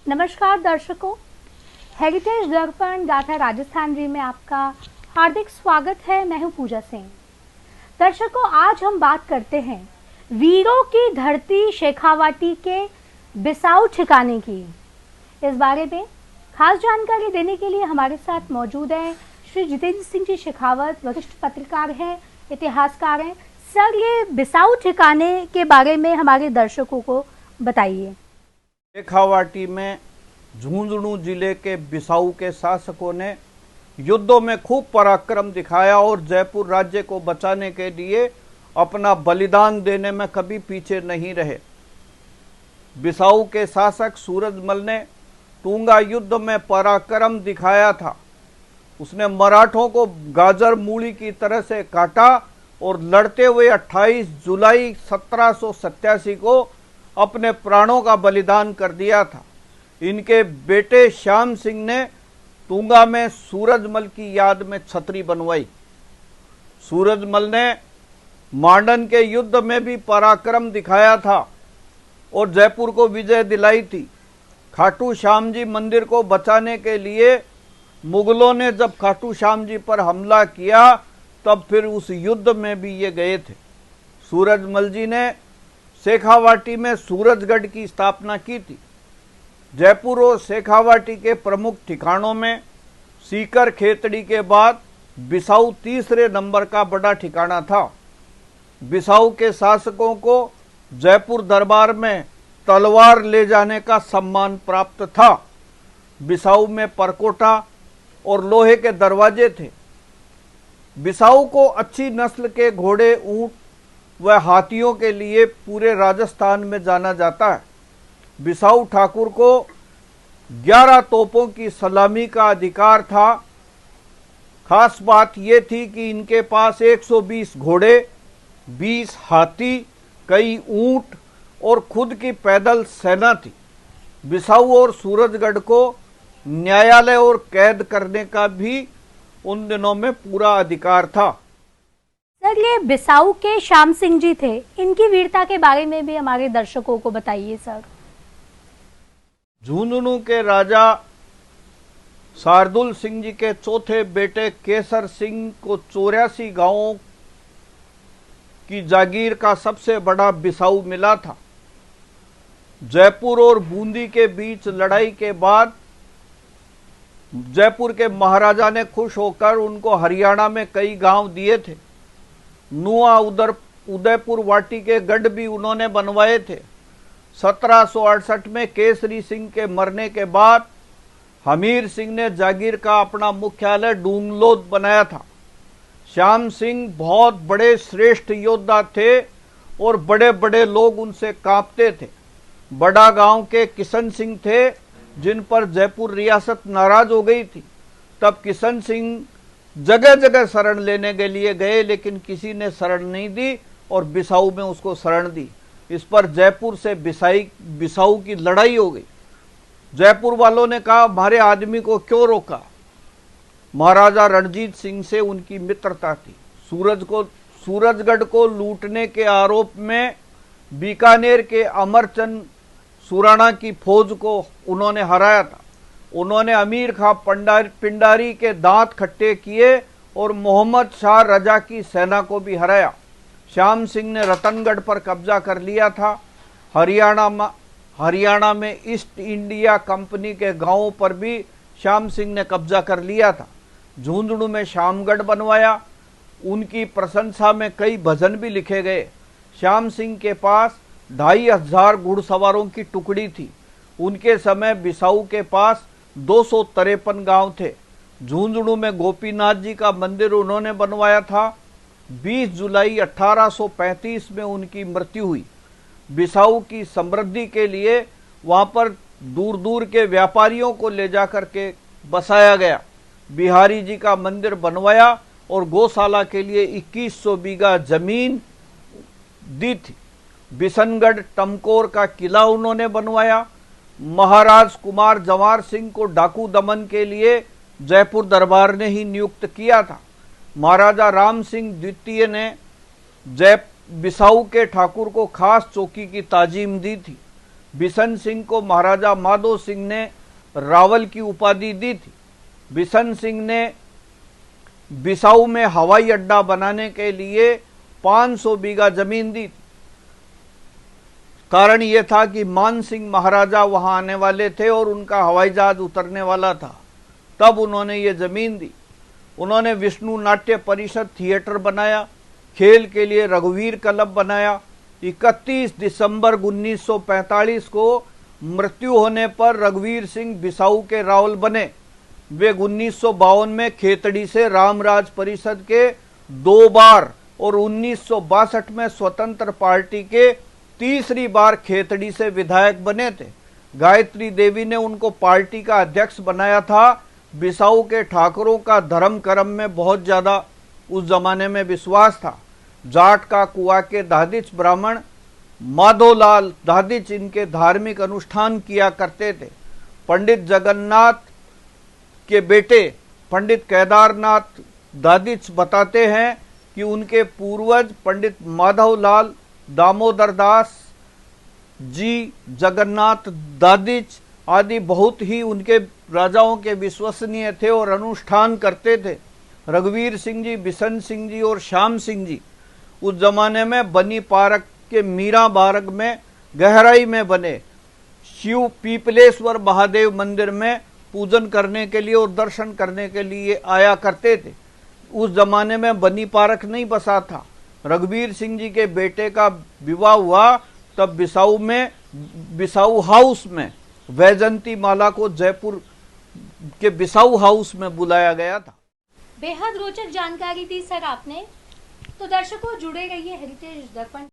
नमस्कार दर्शकों, हेरिटेज दर्पण गाथा राजस्थान जी में आपका हार्दिक स्वागत है। मैं हूं पूजा सिंह। दर्शकों, आज हम बात करते हैं वीरों की धरती शेखावाटी के बिसाऊ ठिकाने की। इस बारे में खास जानकारी देने के लिए हमारे साथ मौजूद हैं श्री जितेंद्र सिंह जी शेखावत, वरिष्ठ पत्रकार हैं, इतिहासकार हैं। सर, ये बिसाऊ ठिकाने के बारे में हमारे दर्शकों को बताइए। शेखावाटी में झुंझुनू जिले के बिसाऊ के शासकों ने युद्धों में खूब पराक्रम दिखाया और जयपुर राज्य को बचाने के लिए अपना बलिदान देने में कभी पीछे नहीं रहे। बिसाऊ के शासक सूरजमल ने टूंगा युद्ध में पराक्रम दिखाया था। उसने मराठों को गाजर मूली की तरह से काटा और लड़ते हुए 28 जुलाई 1787 को अपने प्राणों का बलिदान कर दिया था। इनके बेटे श्याम सिंह ने टूंगा में सूरजमल की याद में छतरी बनवाई। सूरजमल ने मांडन के युद्ध में भी पराक्रम दिखाया था और जयपुर को विजय दिलाई थी। खाटू श्याम जी मंदिर को बचाने के लिए मुगलों ने जब खाटू श्याम जी पर हमला किया तब फिर उस युद्ध में भी ये गए थे। सूरजमल जी ने शेखावाटी में सूरजगढ़ की स्थापना की थी। जयपुर और शेखावाटी के प्रमुख ठिकानों में सीकर खेतड़ी के बाद बिसाऊ तीसरे नंबर का बड़ा ठिकाना था। बिसाऊ के शासकों को जयपुर दरबार में तलवार ले जाने का सम्मान प्राप्त था। बिसाऊ में परकोटा और लोहे के दरवाजे थे। बिसाऊ को अच्छी नस्ल के घोड़े, ऊंट व हाथियों के लिए पूरे राजस्थान में जाना जाता है। बिसाऊ ठाकुर को 11 तोपों की सलामी का अधिकार था। खास बात यह थी कि इनके पास 120 घोड़े, 20 हाथी, कई ऊंट और खुद की पैदल सेना थी। बिसाऊ और सूरजगढ़ को न्यायालय और कैद करने का भी उन दिनों में पूरा अधिकार था। सर, ये बिसाऊ के श्याम सिंह जी थे, इनकी वीरता के बारे में भी हमारे दर्शकों को बताइए सर। झुंझुनू के राजा शार्दुल सिंह जी के चौथे बेटे केसर सिंह को 84 गांवों की जागीर का सबसे बड़ा बिसाऊ मिला था। जयपुर और बूंदी के बीच लड़ाई के बाद जयपुर के महाराजा ने खुश होकर उनको हरियाणा में कई गांव दिए थे। नुआ उदयपुर वाटी के गढ़ भी उन्होंने बनवाए थे। 1768 में केसरी सिंह के मरने के बाद हमीर सिंह ने जागीर का अपना मुख्यालय डूंगलोद बनाया था। श्याम सिंह बहुत बड़े श्रेष्ठ योद्धा थे और बड़े बड़े लोग उनसे कांपते थे। बड़ा गांव के किशन सिंह थे जिन पर जयपुर रियासत नाराज हो गई थी। तब किशन सिंह जगह जगह शरण लेने के लिए गए, लेकिन किसी ने शरण नहीं दी और बिसाऊ में उसको शरण दी। इस पर जयपुर से बिसाऊ की लड़ाई हो गई। जयपुर वालों ने कहा, हमारे आदमी को क्यों रोका? महाराजा रणजीत सिंह से उनकी मित्रता थी। सूरजगढ़ को लूटने के आरोप में बीकानेर के अमरचंद सुराणा की फौज को उन्होंने हराया था। उन्होंने अमीर खां पिंडारी के दांत खट्टे किए और मोहम्मद शाह रजा की सेना को भी हराया। श्याम सिंह ने रतनगढ़ पर कब्जा कर लिया था। हरियाणा में ईस्ट इंडिया कंपनी के गांवों पर भी श्याम सिंह ने कब्जा कर लिया था। झुंझुनू में श्यामगढ़ बनवाया। उनकी प्रशंसा में कई भजन भी लिखे गए। श्याम सिंह के पास 2500 घुड़सवारों की टुकड़ी थी। उनके समय बिसाऊ के पास 253 गांव थे। झुंझुनू में गोपीनाथ जी का मंदिर उन्होंने बनवाया था। 20 जुलाई 1835 में उनकी मृत्यु हुई। बिसाऊ की समृद्धि के लिए वहां पर दूर दूर के व्यापारियों को ले जाकर के बसाया गया। बिहारी जी का मंदिर बनवाया और गौशाला के लिए 2100 बीघा जमीन दी थी। बिशनगढ़ टमकोर का किला उन्होंने बनवाया। महाराज कुमार जवार सिंह को डाकू दमन के लिए जयपुर दरबार ने ही नियुक्त किया था। महाराजा राम सिंह द्वितीय ने बिसाऊ के ठाकुर को खास चौकी की ताजीम दी थी। बिशन सिंह को महाराजा माधो सिंह ने रावल की उपाधि दी थी। बिशन सिंह ने बिसाऊ में हवाई अड्डा बनाने के लिए 500 बीघा जमीन दी थी। कारण यह था कि मान सिंह महाराजा वहां आने वाले थे और उनका हवाई जहाज उतरने वाला था, तब उन्होंने ये जमीन दी। उन्होंने विष्णु नाट्य परिषद थिएटर बनाया, खेल के लिए रघुवीर क्लब बनाया। 31 दिसंबर 1945 को मृत्यु होने पर रघुवीर सिंह बिसाऊ के रावल बने। वे 1952 में खेतड़ी से रामराज परिषद के 2 बार और 1962 में स्वतंत्र पार्टी के तीसरी बार खेतड़ी से विधायक बने थे। गायत्री देवी ने उनको पार्टी का अध्यक्ष बनाया था। बिसाऊ के ठाकुरों का धर्म कर्म में बहुत ज्यादा उस जमाने में विश्वास था। जाट का कुआ के दादिच ब्राह्मण माधोलाल दादिच इनके धार्मिक अनुष्ठान किया करते थे। पंडित जगन्नाथ के बेटे पंडित केदारनाथ दादिच बताते हैं कि उनके पूर्वज पंडित माधवलाल दामोदर दास जी, जगन्नाथ दादिच आदि बहुत ही उनके राजाओं के विश्वसनीय थे और अनुष्ठान करते थे। रघुवीर सिंह जी, बिशन सिंह जी और श्याम सिंह जी उस जमाने में बनी पार्क के मीरा बारग में गहराई में बने शिव पीपलेश्वर महादेव मंदिर में पूजन करने के लिए और दर्शन करने के लिए आया करते थे। उस जमाने में बनी पार्क नहीं बसा था। रघुवीर सिंह जी के बेटे का विवाह हुआ तब बिसाऊ हाउस में वैजंती माला को जयपुर के बिसाऊ हाउस में बुलाया गया था। बेहद रोचक जानकारी दी सर आपने। तो दर्शकों, जुड़े रहिए हेरिटेज दर्पण।